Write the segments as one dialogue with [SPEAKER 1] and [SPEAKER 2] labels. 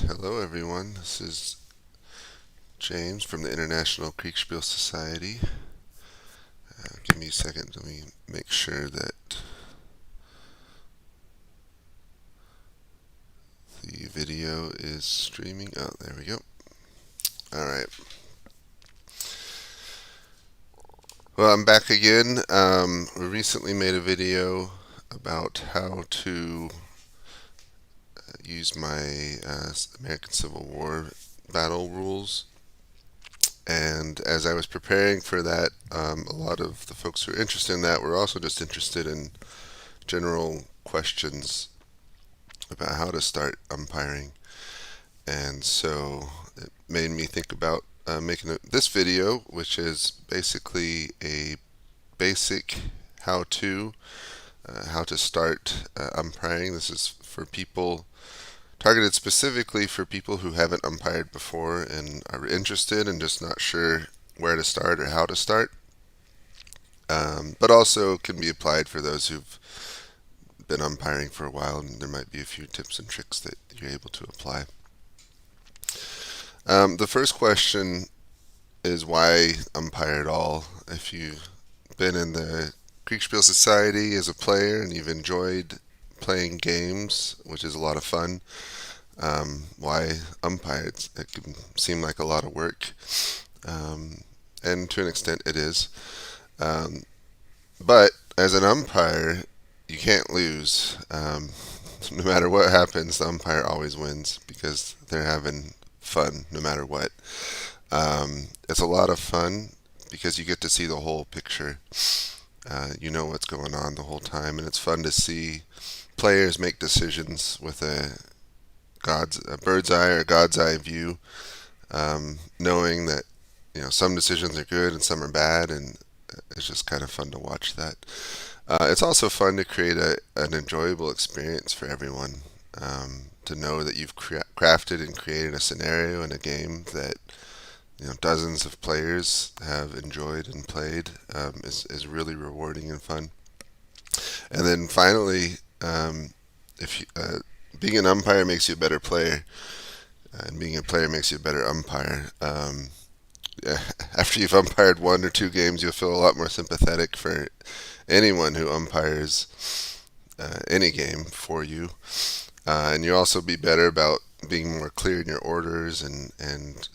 [SPEAKER 1] Hello, everyone. This is James from the International Kriegsspiel Society. Give me a second. Let me make sure that the video is streaming. Oh, there we go. All right. Well, I'm back again. We recently made a video about how to use my American Civil War battle rules. And as I was preparing for that, a lot of the folks who are interested in that were also just interested in general questions about how to start umpiring. And so it made me think about making this video, which is basically a basic how-to, how to start umpiring. This is for people, targeted specifically for people who haven't umpired before and are interested and just not sure where to start or how to start. But also can be applied for those who've been umpiring for a while, and there might be a few tips and tricks that you're able to apply. The first question is why umpire at all? If you've been in the Kriegsspiel Society as a player and you've enjoyed playing games, which is a lot of fun, why umpire? It can seem like a lot of work, and to an extent it is. But as an umpire, you can't lose. No matter what happens, the umpire always wins because they're having fun no matter what. It's a lot of fun because you get to see the whole picture. You know what's going on the whole time, and it's fun to see players make decisions with a bird's eye or God's eye view, knowing that some decisions are good and some are bad, and it's just kind of fun to watch that. It's also fun to create an enjoyable experience for everyone. To know that you've crafted and created a scenario in a game that dozens of players have enjoyed and played is really rewarding and fun. And then finally, if you, being an umpire makes you a better player, and being a player makes you a better umpire. After you've umpired one or two games, you'll feel a lot more sympathetic for anyone who umpires any game for you. And you'll also be better about being more clear in your orders and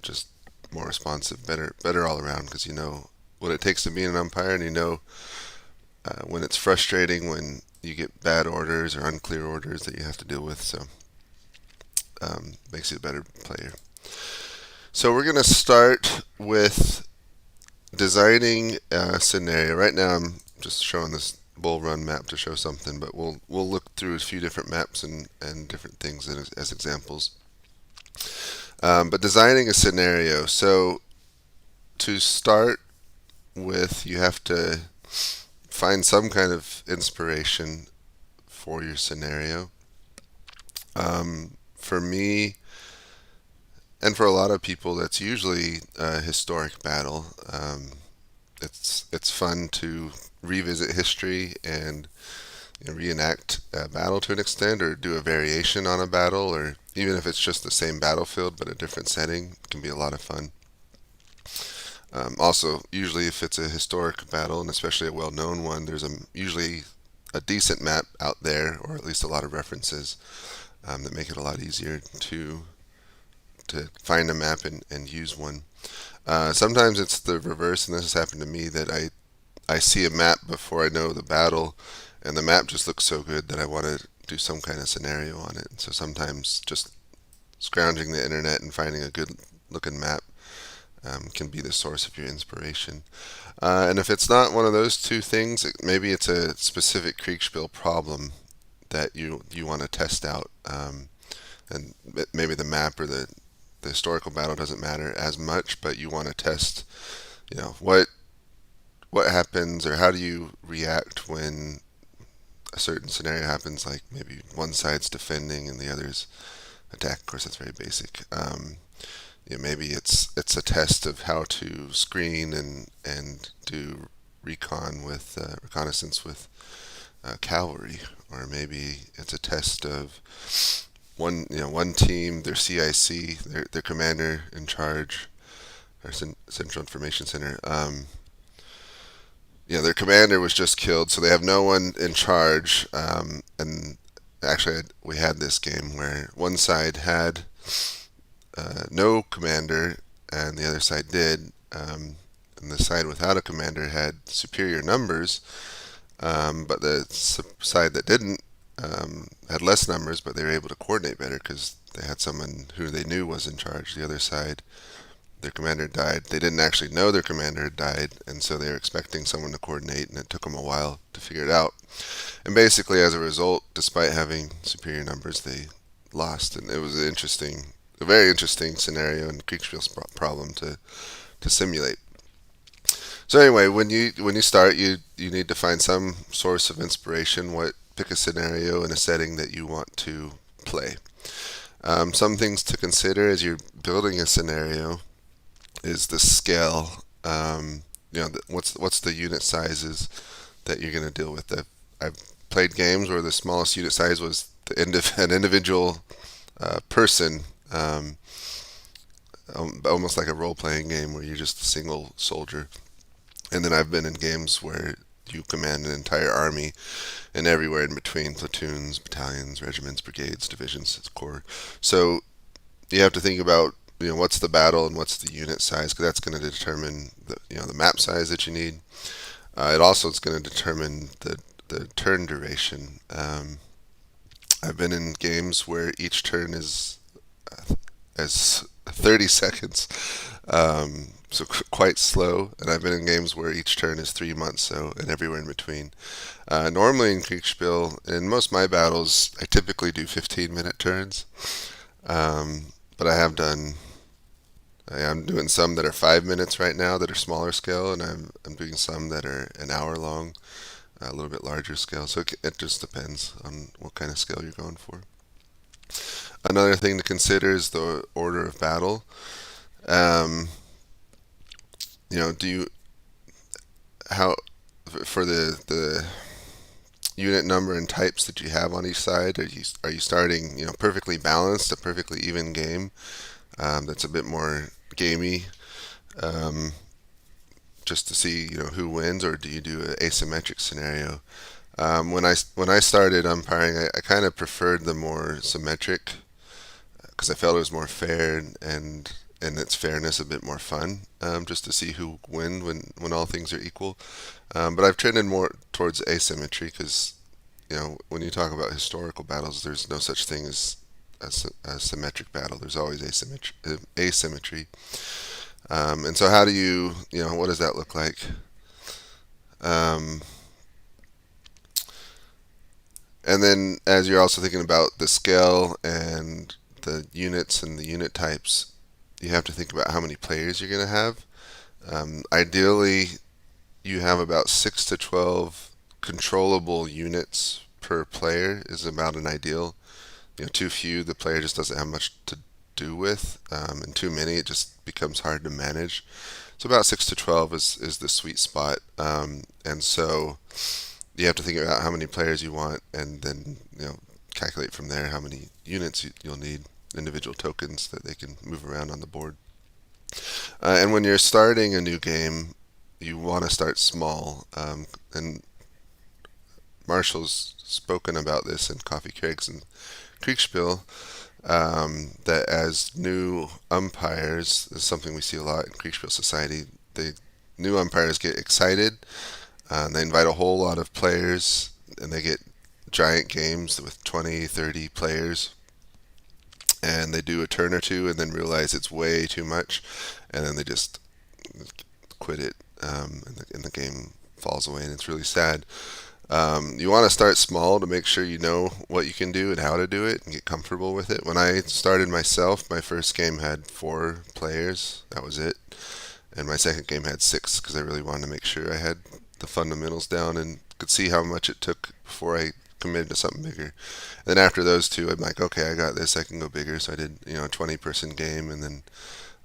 [SPEAKER 1] just more responsive, better all around, because you know what it takes to be an umpire, and you know when it's frustrating when you get bad orders or unclear orders that you have to deal with. So makes you a better player. So we're going to start with designing a scenario. Right now I'm just showing this bull run map to show something, but we'll look through a few different maps and different things as examples. But designing a scenario. So to start with, you have to find some kind of inspiration for your scenario. For me, and for a lot of people, that's usually a historic battle. It's fun to revisit history and reenact a battle to an extent, or do a variation on a battle, or even if it's just the same battlefield but a different setting, it can be a lot of fun. Also, usually if it's a historic battle, and especially a well-known one, there's usually a decent map out there, or at least a lot of references that make it a lot easier to find a map and use one. Sometimes it's the reverse, and this has happened to me, that I see a map before I know the battle, and the map just looks so good that I want to do some kind of scenario on it. And so sometimes just scrounging the internet and finding a good looking map can be the source of your inspiration. And if it's not one of those two things, maybe it's a specific Kriegsspiel problem that you want to test out. And maybe the map or the historical battle doesn't matter as much, but you want to test, what happens, or how do you react when a certain scenario happens, like maybe one side's defending and the other's attack. Of course, that's very basic. Maybe it's a test of how to screen and do reconnaissance with cavalry, or maybe it's a test of one team, their CIC, their commander in charge, or Central Information Center. Their commander was just killed, so they have no one in charge. And actually, we had this game where one side had no commander, and the other side did. And the side without a commander had superior numbers, but the side that didn't had less numbers, but they were able to coordinate better because they had someone who they knew was in charge. The other side, their commander died. They didn't actually know their commander had died, and so they were expecting someone to coordinate, and it took them a while to figure it out. And basically, as a result, despite having superior numbers, they lost, and it was a very interesting scenario and Kriegsspiel problem to simulate. So anyway, when you start, you need to find some source of inspiration. Pick a scenario and a setting that you want to play. Some things to consider as you're building a scenario is the scale. What's the unit sizes that you're going to deal with. I've played games where the smallest unit size was an individual person, almost like a role-playing game where you're just a single soldier. And then I've been in games where you command an entire army, and everywhere in between, platoons, battalions, regiments, brigades, divisions, corps. So you have to think about what's the battle and what's the unit size, because that's going to determine the map size that you need. It also is going to determine the turn duration. I've been in games where each turn is as 30 seconds, so quite slow, and I've been in games where each turn is 3 months, and everywhere in between. Normally in Kriegsspiel, in most of my battles, I typically do 15-minute turns, but I'm doing some that are 5 minutes right now that are smaller scale, and I'm doing some that are an hour long, a little bit larger scale. So it just depends on what kind of scale you're going for. Another thing to consider is the order of battle. Do you how for the unit number and types that you have on each side? Are you starting perfectly balanced, a perfectly even game that's a bit more gamey, just to see who wins, or do you do an asymmetric scenario? When I started umpiring, I kind of preferred the more symmetric because I felt it was more fair and its fairness a bit more fun, just to see who win when all things are equal. But I've trended more towards asymmetry because when you talk about historical battles, there's no such thing as a symmetric battle. There's always asymmetry. And so how do what does that look like? Um, and then as you're also thinking about the scale and the units and the unit types, you have to think about how many players you're going to have. Ideally, you have about 6 to 12 controllable units per player is about an ideal. Too few, the player just doesn't have much to do with, and too many, it just becomes hard to manage. So about 6 to 12 is the sweet spot, and so you have to think about how many players you want, and then calculate from there how many units you'll need, individual tokens that they can move around on the board. And when you're starting a new game, you want to start small, and Marshall's spoken about this in Coffee Cakes and Kriegsspiel, that as new umpires, this is something we see a lot in Kriegsspiel society, the new umpires get excited, and they invite a whole lot of players, and they get giant games with 20, 30 players, and they do a turn or two and then realize it's way too much, and then they just quit it, and the game falls away, and it's really sad. You want to start small to make sure you know what you can do and how to do it and get comfortable with it. When I started myself, my first game had 4 players. That was it. And my second game had 6 because I really wanted to make sure I had the fundamentals down and could see how much it took before I committed to something bigger. And then after those 2, I'm like, okay, I got this. I can go bigger. So I did, a 20-person game, and then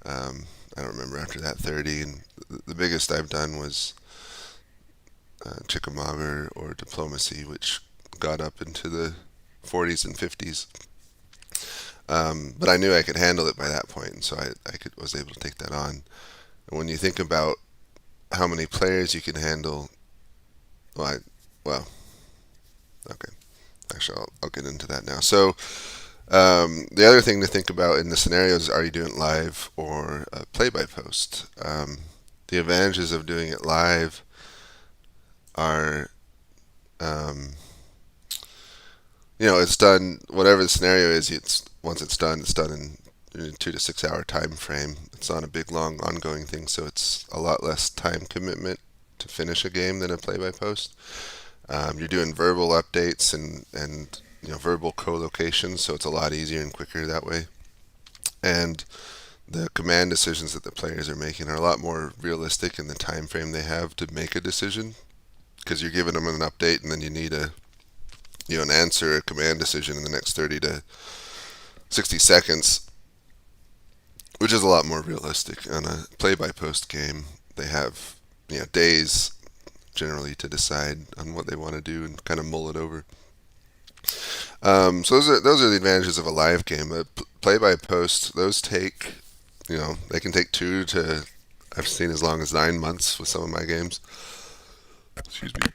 [SPEAKER 1] I don't remember after that 30. And the biggest I've done was Chickamauga or diplomacy, which got up into the 40s and 50s. But I knew I could handle it by that point, and so was able to take that on. And when you think about how many players you can handle, well, well, okay. Actually, I'll get into that now. So the other thing to think about in the scenarios: are you doing it live or play by post? The advantages of doing it live are, um, it's done. Whatever the scenario is, it's once it's done in a 2 to 6 hour time frame. It's not a big, long, ongoing thing, so it's a lot less time commitment to finish a game than a play by post. You're doing verbal updates and verbal co-location, so it's a lot easier and quicker that way. And the command decisions that the players are making are a lot more realistic in the time frame they have to make a decision, because you're giving them an update and then you need an answer, a command decision in the next 30 to 60 seconds, which is a lot more realistic. On a play-by-post game, they have days generally to decide on what they want to do and kind of mull it over. So those are the advantages of a live game. A play-by-post, those take, they can take 2 to, I've seen, as long as 9 months with some of my games. Excuse me.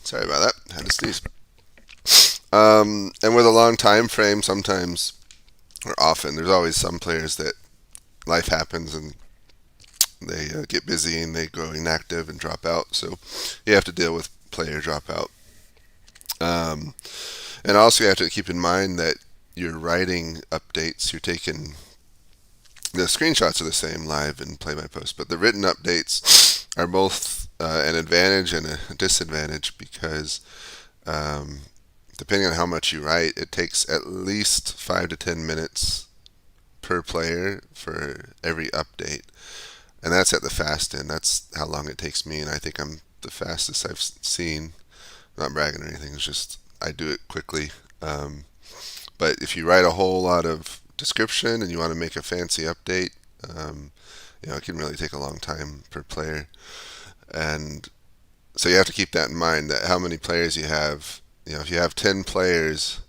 [SPEAKER 1] Sorry about that. Had to sneeze. And with a long time frame, sometimes, or often, there's always some players that life happens and they get busy and they go inactive and drop out. So you have to deal with player dropout. And also you have to keep in mind that you're writing updates. You're taking the screenshots are the same live and play by post, but the written updates are both an advantage and a disadvantage, because depending on how much you write, it takes at least 5 to 10 minutes per player for every update. And that's at the fast end. That's how long it takes me, and I think I'm the fastest I've seen. I'm not bragging or anything, it's just I do it quickly. But if you write a whole lot of description and you want to make a fancy update, it can really take a long time per player. And so you have to keep that in mind, that how many players you have. If you have 10 players,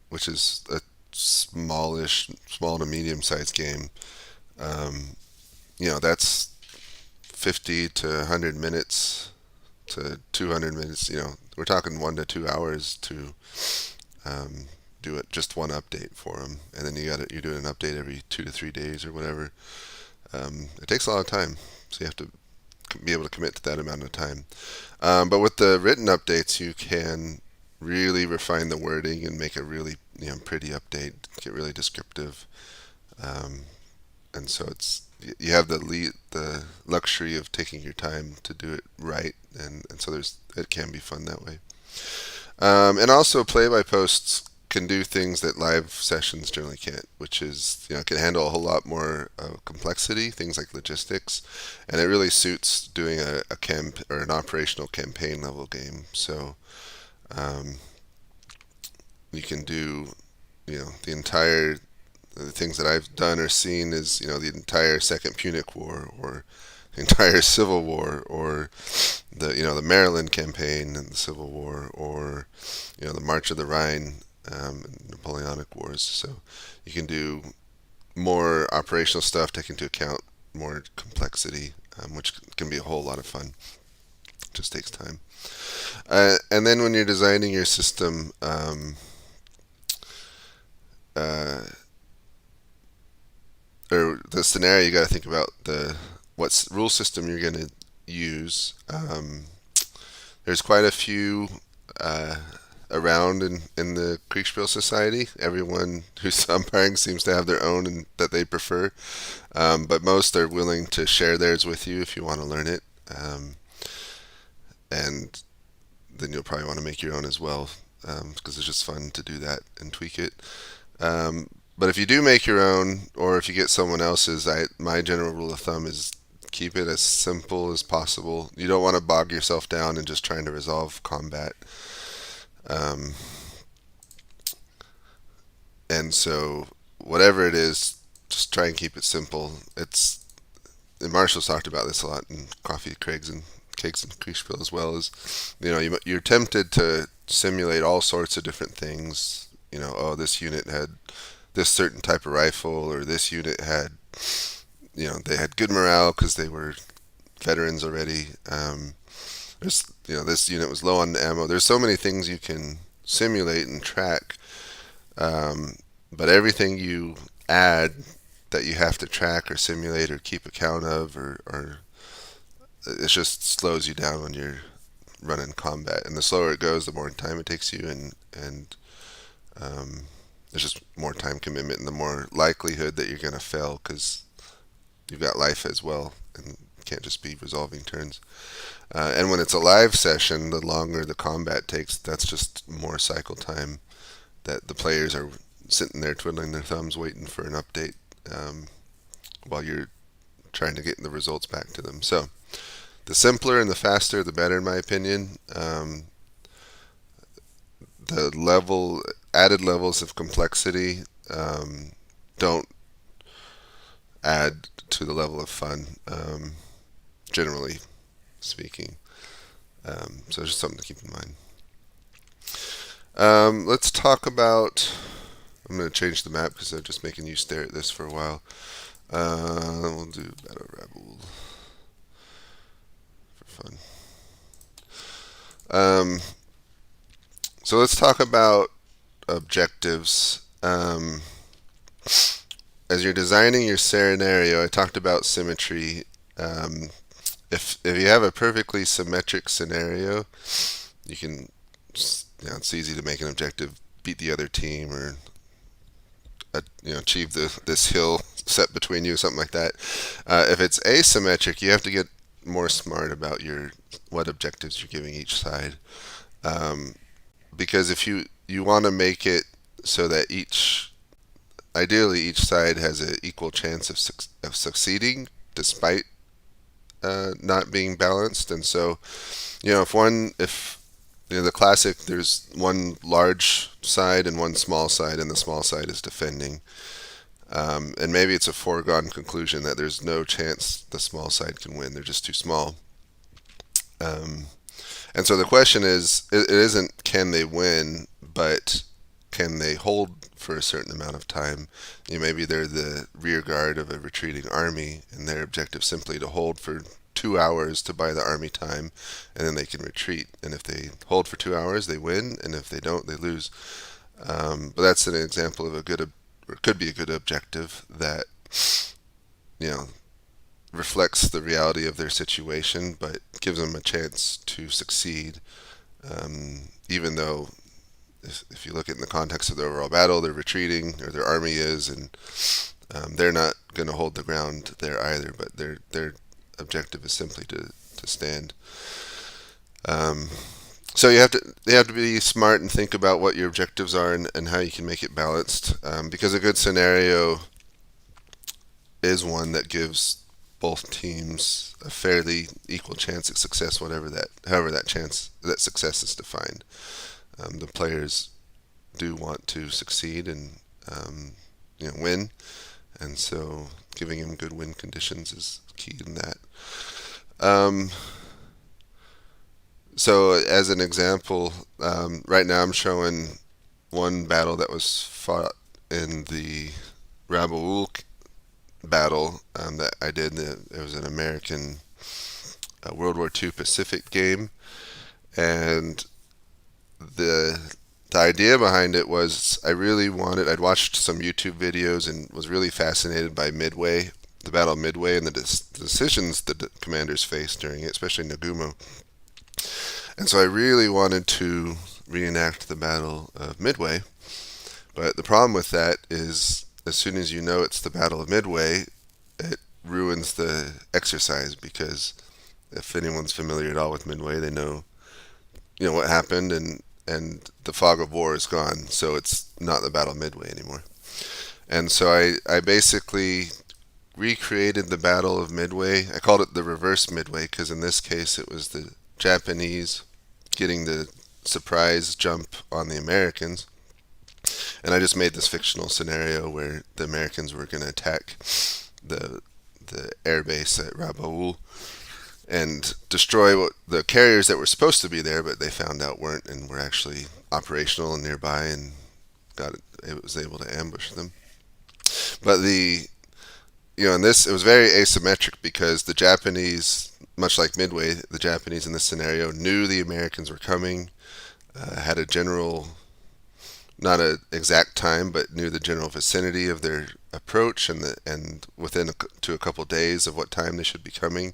[SPEAKER 1] which is a small to medium-sized game, that's 50 to 100 minutes to 200 minutes. We're talking 1 to 2 hours to do it, just one update for them, and then you're doing an update every 2 to 3 days or whatever. It takes a lot of time, so you have to be able to commit to that amount of time. But with the written updates, you can really refine the wording and make a really pretty update, get really descriptive, and so you have the luxury of taking your time to do it right, and so it can be fun that way. And also play by posts can do things that live sessions generally can't, which is it can handle a whole lot more complexity, things like logistics, and it really suits doing a camp or an operational campaign level game. So you can do the things that I've done or seen is the entire Second Punic War, or the entire Civil War, or the Maryland campaign and the Civil War, or the March of the Rhine, and Napoleonic Wars. So you can do more operational stuff, take into account more complexity, which can be a whole lot of fun. It just takes time. And then when you're designing your system, or the scenario, you got to think about what rule system you're going to use. There's quite a few around in the Kriegsspiel Society. Everyone who's umpiring seems to have their own and that they prefer, but most are willing to share theirs with you if you want to learn it, and then you'll probably want to make your own as well, because it's just fun to do that and tweak it. But if you do make your own, or if you get someone else's, my general rule of thumb is keep it as simple as possible. You don't want to bog yourself down in just trying to resolve combat. And so whatever it is, just try and keep it simple. It's and Marshall's talked about this a lot in Coffee, Craig's, and Cakes and Kriegsspiel as well, is, you're tempted to simulate all sorts of different things. Oh, this unit had this certain type of rifle, or this unit had, they had good morale because they were veterans already. This unit was low on ammo. There's so many things you can simulate and track, but everything you add that you have to track or simulate or keep account of, or it just slows you down when you're running combat. And the slower it goes, the more time it takes you, and there's just more time commitment and the more likelihood that you're going to fail because you've got life as well, and you can't just be resolving turns. And when it's a live session, the longer the combat takes, that's just more cycle time that the players are sitting there twiddling their thumbs waiting for an update, while you're trying to get the results back to them. So the simpler and the faster, the better, in my opinion. The added levels of complexity don't add to the level of fun, generally speaking. So just something to keep in mind. Let's talk about. I'm going to change the map because I'm just making you stare at this for a while. We'll do Battle Rabble for fun. So let's talk about objectives. As you're designing your scenario, I talked about symmetry. If you have a perfectly symmetric scenario, you can, it's easy to make an objective, beat the other team, or achieve this hill set between you, something like that. If it's asymmetric, you have to get more smart about what objectives you're giving each side, because if you want to make it so that ideally each side has an equal chance of succeeding despite not being balanced. And so, if the classic, there's one large side and one small side, and the small side is defending. And maybe it's a foregone conclusion that there's no chance the small side can win. They're just too small. And so the question is, it isn't can they win, but can they hold for a certain amount of time? Maybe they're the rear guard of a retreating army, and their objective simply to hold for 2 hours to buy the army time, and then they can retreat. And if they hold for 2 hours, they win, and if they don't, they lose. But that's an example of could be a good objective that reflects the reality of their situation, but gives them a chance to succeed, even though if you look at it in the context of the overall battle, they're retreating, or their army is, and they're not going to hold the ground there either, but their objective is simply to stand. So you have to be smart and think about what your objectives are and how you can make it balanced, because a good scenario is one that gives both teams a fairly equal chance at success, however that success is defined. The players do want to succeed and win, and so giving them good win conditions is key in that. So as an example, right now I'm showing one battle that was fought in the Rabaul battle that I did. It was an American World War II Pacific game, and the idea behind it was I'd watched some YouTube videos and was really fascinated by the Battle of Midway, and the decisions the commanders faced during it, especially Nagumo. And so I really wanted to reenact the Battle of Midway, but the problem with that is as soon as you know it's the Battle of Midway, it ruins the exercise, because if anyone's familiar at all with Midway, they know what happened, and the fog of war is gone, so it's not the Battle of Midway anymore. And so I basically recreated the Battle of Midway. I called it the reverse Midway because in this case it was the Japanese getting the surprise jump on the Americans, and I just made this fictional scenario where the Americans were going to attack the the air base at Rabaul and destroy the carriers that were supposed to be there, but they found out weren't and were actually operational and nearby, and it was able to ambush them. But in this, it was very asymmetric because the Japanese, much like Midway, the Japanese in this scenario knew the Americans were coming, had a general, not an exact time, but knew the general vicinity of their approach and within to a couple days of what time they should be coming.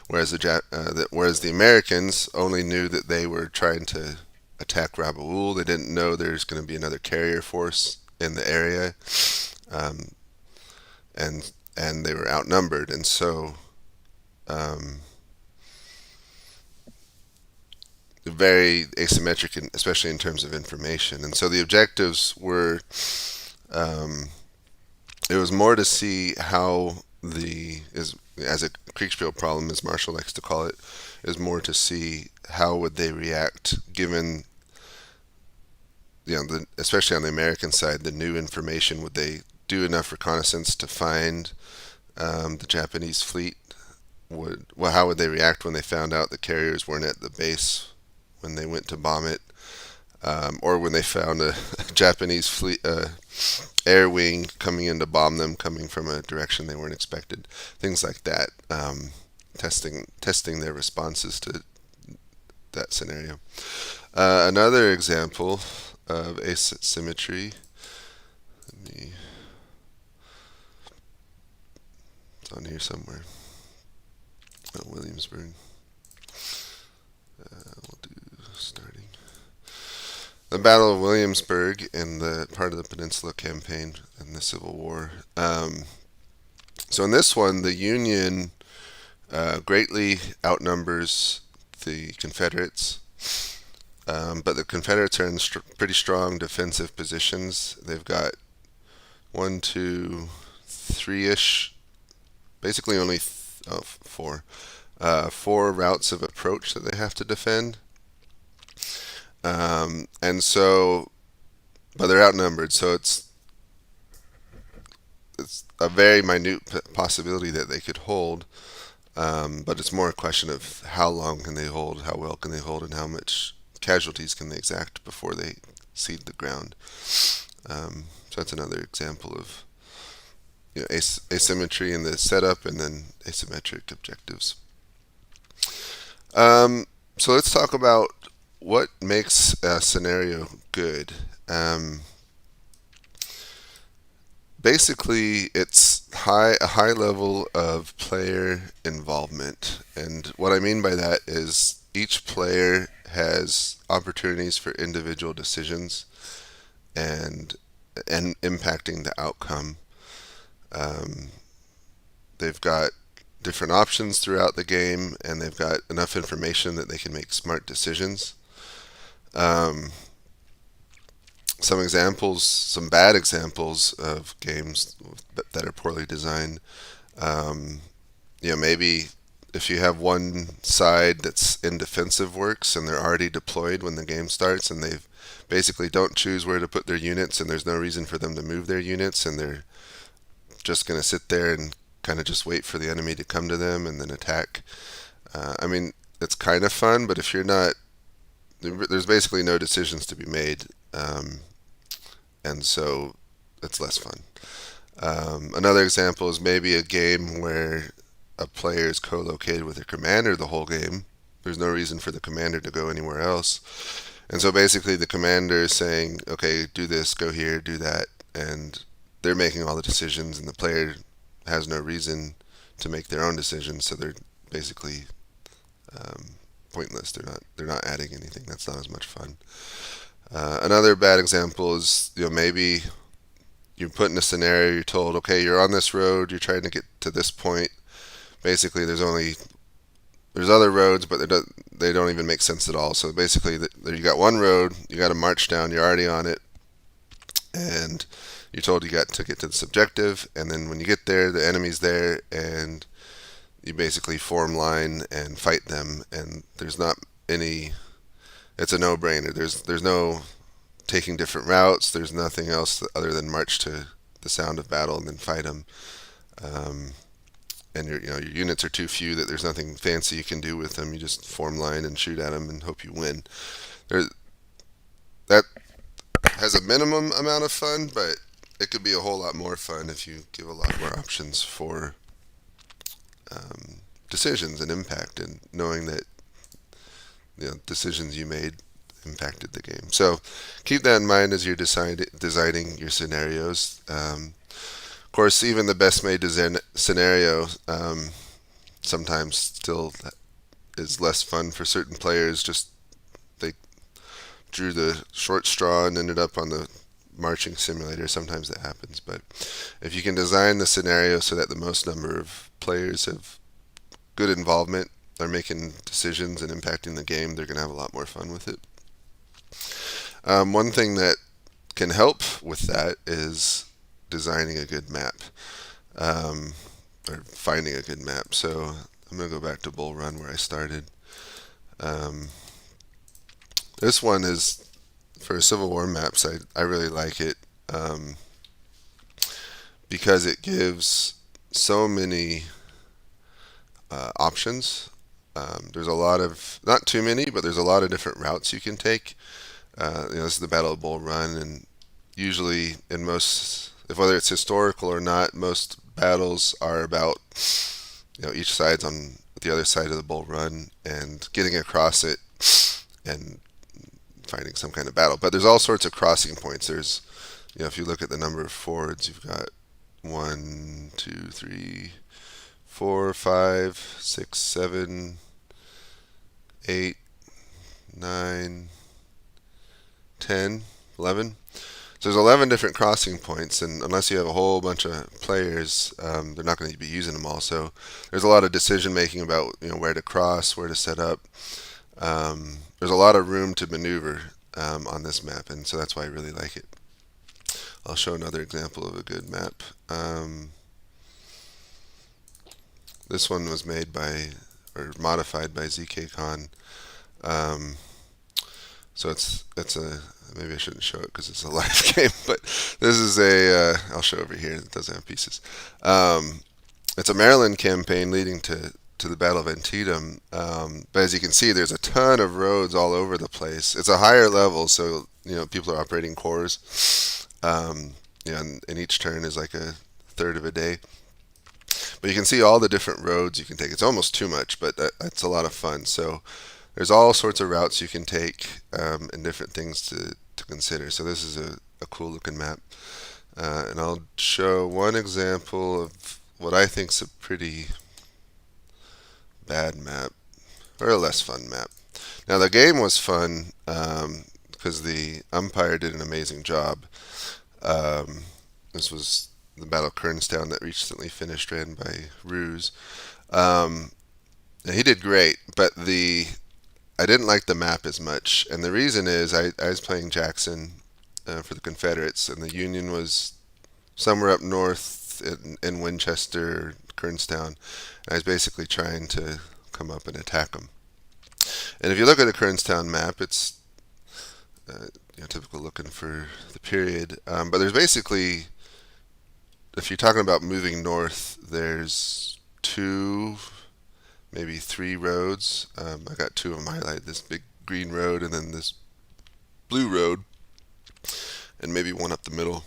[SPEAKER 1] Whereas the Americans only knew that they were trying to attack Rabaul. They didn't know there's going to be another carrier force in the area, um, and they were outnumbered, and so very asymmetric, especially in terms of information. And so the objectives were, it was more to see how as a Kriegsspiel problem, as Marshall likes to call it, is more to see how would they react given, especially on the American side, the new information. Would they do enough reconnaissance to find the Japanese fleet? How would they react when they found out the carriers weren't at the base when they went to bomb it, or when they found a Japanese fleet air wing coming in to bomb them, coming from a direction they weren't expected? Things like that. Testing their responses to that scenario. Another example of asymmetry. It's on here somewhere. Williamsburg. We'll do starting. The Battle of Williamsburg in the part of the Peninsula Campaign in the Civil War. So in this one, the Union greatly outnumbers the Confederates, but the Confederates are in pretty strong defensive positions. They've got 1, 2, 3-ish, basically only four routes of approach that they have to defend. And so, but they're outnumbered, so it's a very minute possibility that they could hold. But it's more a question of how long can they hold, how well can they hold, and how much casualties can they exact before they cede the ground. So that's another example of asymmetry in the setup and then asymmetric objectives. So let's talk about what makes a scenario good. Basically, it's a high level of player involvement, and what I mean by that is each player has opportunities for individual decisions and impacting the outcome. They've got different options throughout the game, and they've got enough information that they can make smart decisions. Some bad examples of games that are poorly designed. Maybe if you have one side that's in defensive works and they're already deployed when the game starts, and they basically don't choose where to put their units, and there's no reason for them to move their units, and they're just going to sit there and kind of just wait for the enemy to come to them and then attack. It's kind of fun, but if you're not, there's basically no decisions to be made, and so it's less fun. Another example is maybe a game where a player is co-located with their commander the whole game. There's no reason for the commander to go anywhere else. And so basically the commander is saying, okay, do this, go here, do that, and they're making all the decisions, and the player has no reason to make their own decisions, so they're basically pointless. They're not adding anything. That's not as much fun. Another bad example is, maybe you're put in a scenario, you're told, okay, you're on this road, you're trying to get to this point. Basically, there's other roads, but they don't even make sense at all. So basically, you got one road, you got to march down, you're already on it, and you're told you got to get to this objective, and then when you get there, the enemy's there, and you basically form line and fight them, and there's not any. It's a no-brainer. There's no taking different routes. There's nothing else other than march to the sound of battle and then fight them. and your units are too few that there's nothing fancy you can do with them. You just form line and shoot at them and hope you win. There, that has a minimum amount of fun, but it could be a whole lot more fun if you give a lot more options for decisions and impact, and knowing that decisions you made impacted the game. So keep that in mind as you're designing your scenarios. Of course, even the best made scenario sometimes still is less fun for certain players. Just they drew the short straw and ended up on the marching simulator. Sometimes that happens, but if you can design the scenario so that the most number of players have good involvement, are making decisions and impacting the game, they're going to have a lot more fun with it. One thing that can help with that is designing a good map, or finding a good map. So I'm going to go back to Bull Run where I started. This one is for Civil War maps. I really like it because it gives so many options. There's a lot of, not too many, but there's a lot of different routes you can take. This is the Battle of Bull Run, and usually in most, if whether it's historical or not, most battles are about each side's on the other side of the Bull Run and getting across it and finding some kind of battle. But there's all sorts of crossing points. There's, if you look at the number of fords, you've got 1, 2, 3, 4, 5, 6, 7, 8, 9, 10, 11. So there's 11 different crossing points, and unless you have a whole bunch of players, they're not going to be using them all. So there's a lot of decision making about where to cross, where to set up. There's a lot of room to maneuver on this map, and so that's why I really like it. I'll show another example of a good map. This one was made by, or modified by ZKCon. So it's a, maybe I shouldn't show it because it's a live game, but this is I'll show over here. It doesn't have pieces. It's a Maryland campaign leading to the Battle of Antietam. But as you can see, there's a ton of roads all over the place. It's a higher level, so people are operating corps. And each turn is like a third of a day. But you can see all the different roads you can take. It's almost too much, but that's a lot of fun. So there's all sorts of routes you can take and different things to consider. So this is a cool looking map. And I'll show one example of what I think is a pretty bad map, or a less fun map. Now the game was fun because the Umpire did an amazing job. This was the Battle of Kernstown that recently finished, ran by Ruse. And he did great, but I didn't like the map as much, and the reason is I was playing Jackson for the Confederates, and the Union was somewhere up north in Winchester, Kernstown, and I was basically trying to come up and attack them. And if you look at the Kernstown map, it's typical looking for the period, but there's basically, if you're talking about moving north, there's 2, maybe 3 roads. I got 2 of them highlighted, this big green road and then this blue road, and maybe one up the middle.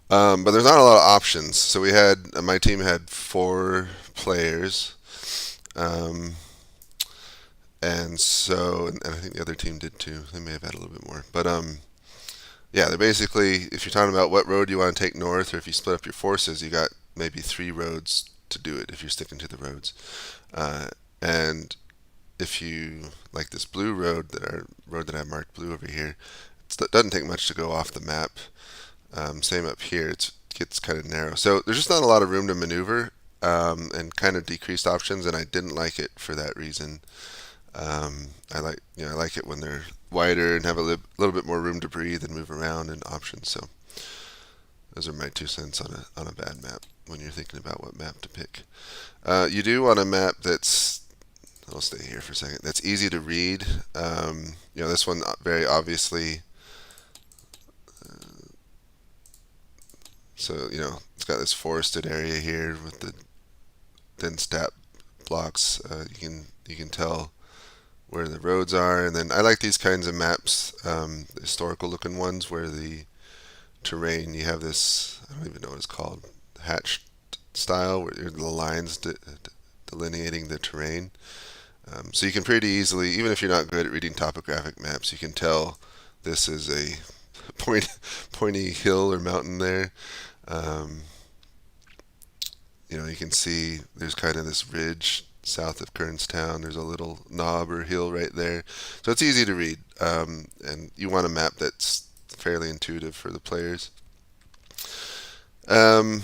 [SPEAKER 1] But there's not a lot of options. So we had, my team had 4 players, and I think the other team did too. They may have had a little bit more, but yeah, they're basically, if you're talking about what road you want to take north, or if you split up your forces, you got maybe 3 roads to do it if you're sticking to the roads. And if you like this blue road, that I marked blue over here, it doesn't take much to go off the map. Same up here, it gets kind of narrow. So there's just not a lot of room to maneuver, and kind of decreased options, and I didn't like it for that reason. I like it when they're wider and have a little bit more room to breathe and move around and options. So those are my 2 cents on a bad map when you're thinking about what map to pick. You do want a map that's, I'll stay here for a second, that's easy to read. This one very obviously, so it's got this forested area here with the then stat blocks. You can tell where the roads are, and then I like these kinds of maps, the historical looking ones where the terrain, you have this, I don't even know what it's called, hatched style, where the lines delineating the terrain. So you can pretty easily, even if you're not good at reading topographic maps, you can tell this is a pointy hill or mountain there. Um, you can see there's kind of this ridge south of Kernstown. There's a little knob or hill right there. So it's easy to read. And you want a map that's fairly intuitive for the players. Um,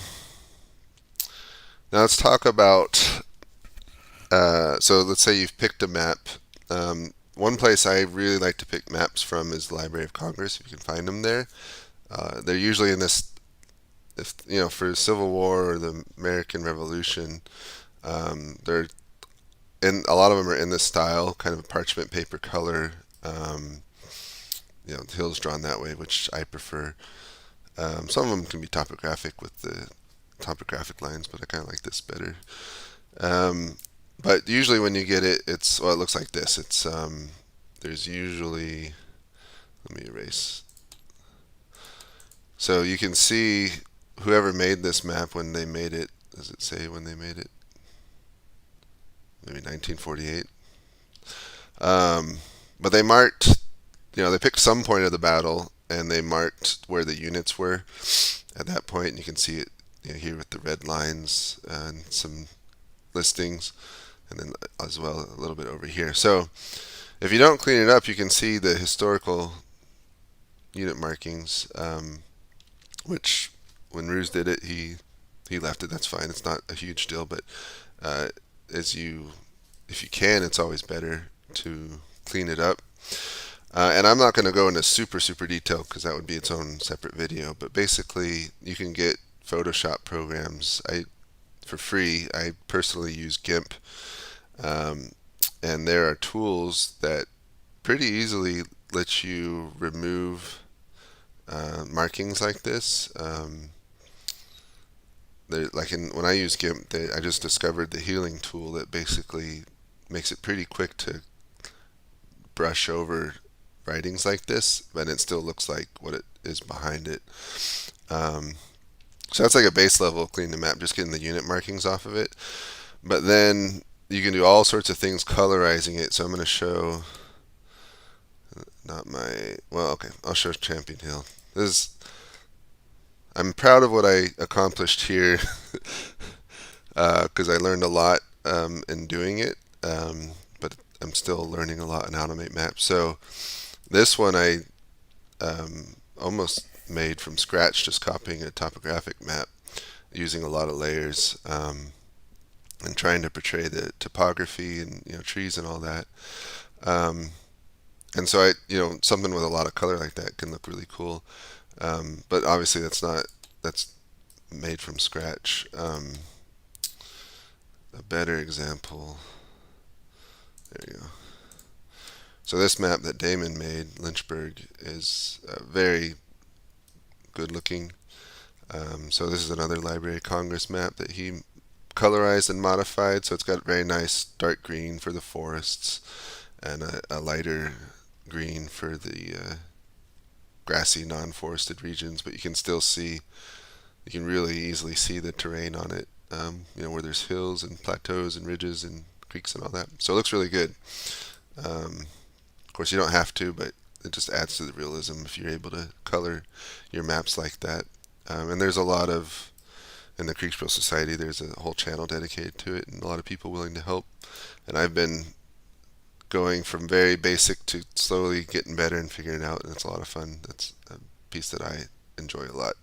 [SPEAKER 1] Now let's talk about, so let's say you've picked a map. One place I really like to pick maps from is the Library of Congress, if you can find them there. They're usually in this, if for the Civil War or the American Revolution. They're and a lot of them are in this style, kind of a parchment paper color. The hills drawn that way, which I prefer. Some of them can be topographic with the topographic lines, but I kind of like this better. But usually when you get it, it looks like this. There's usually, let me erase. So you can see whoever made this map when they made it. Does it say when they made it? Maybe 1948. But they marked, they picked some point of the battle and they marked where the units were at that point. And you can see it here with the red lines and some listings, and then as well a little bit over here. So if you don't clean it up, you can see the historical unit markings, which when Ruse did it, he left it. That's fine. It's not a huge deal, but if you can, it's always better to clean it up. And I'm not going to go into super detail because that would be its own separate video. But basically, you can get Photoshop programs for free. I personally use GIMP, and there are tools that pretty easily let you remove markings like this. When I use GIMP, I just discovered the healing tool that basically makes it pretty quick to brush over writings like this, but it still looks like what it is behind it. So that's like a base level of cleaning the map, just getting the unit markings off of it. But then you can do all sorts of things colorizing it. So I'm going to show, I'll show Champion Hill. I'm proud of what I accomplished here because I learned a lot in doing it, but I'm still learning a lot on how to make maps. So this one I almost made from scratch, just copying a topographic map using a lot of layers and trying to portray the topography and trees and all that. And so something with a lot of color like that can look really cool. But obviously that's made from scratch. A better example, there you go. So this map that Damon made, Lynchburg, is very good looking. So this is another Library of Congress map that he colorized and modified. So it's got very nice dark green for the forests and a lighter green for the grassy non-forested regions, but you can really easily see the terrain on it, where there's hills and plateaus and ridges and creeks and all that. So it looks really good. Of course, you don't have to, but it just adds to the realism if you're able to color your maps like that. And there's a lot of, in the Kriegsspiel Society, there's a whole channel dedicated to it and a lot of people willing to help. And I've been going from very basic to slowly getting better and figuring it out, and it's a lot of fun. That's a piece that I enjoy a lot.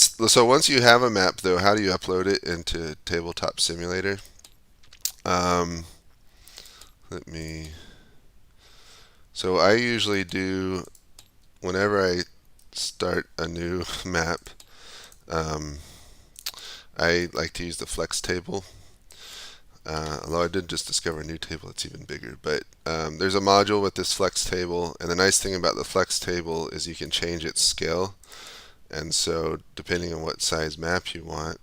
[SPEAKER 1] So once you have a map, though, how do you upload it into Tabletop Simulator? So I usually do, whenever I start a new map, I like to use the flex table. Although I did just discover a new table that's even bigger. But there's a module with this flex table, and the nice thing about the flex table is you can change its scale. And so depending on what size map you want,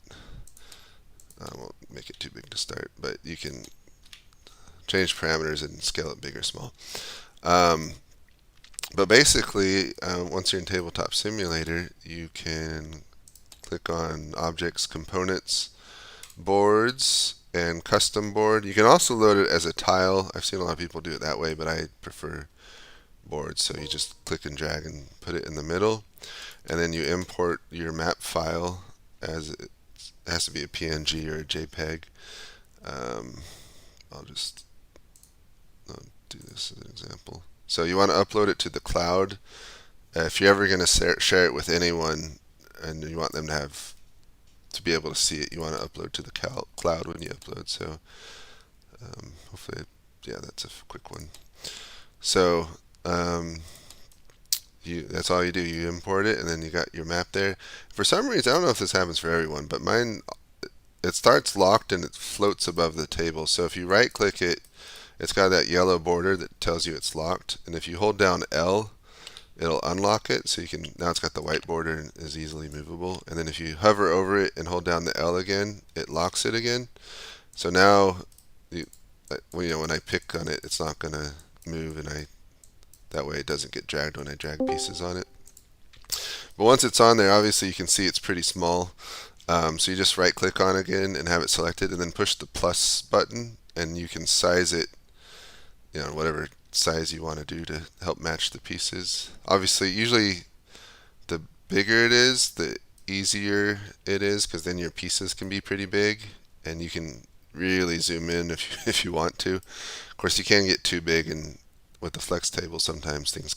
[SPEAKER 1] I won't make it too big to start, but you can change parameters and scale it big or small. Um, but basically, once you're in Tabletop Simulator, you can click on Objects, Components, Boards, and Custom Board. You can also load it as a tile. I've seen a lot of people do it that way, but I prefer boards. So you just click and drag and put it in the middle, and then you import your map file as it has to be a PNG or a JPEG. I'll just do this as an example. So you want to upload it to the cloud. If you're ever going to share it with anyone and you want them to be able to see it, you want to upload to the cloud when you upload. So hopefully, yeah, that's a quick one. So that's all you do. You import it, and then you got your map there. For some reason, I don't know if this happens for everyone, but mine, it starts locked and it floats above the table. So if you right click it, it's got that yellow border that tells you it's locked. And if you hold down L, it'll unlock it. So you can, now it's got the white border and is easily movable. And then if you hover over it and hold down the L again, it locks it again. So now, when I pick on it, it's not going to move, and that way it doesn't get dragged when I drag pieces on it. But once it's on there, obviously you can see it's pretty small. So you just right click on it again and have it selected, and then push the plus button, and you can size it, whatever size you want to do to help match the pieces. Obviously, usually the bigger it is, the easier it is, because then your pieces can be pretty big, and you can really zoom in if you want to. Of course, you can get too big, and with the flex table, sometimes things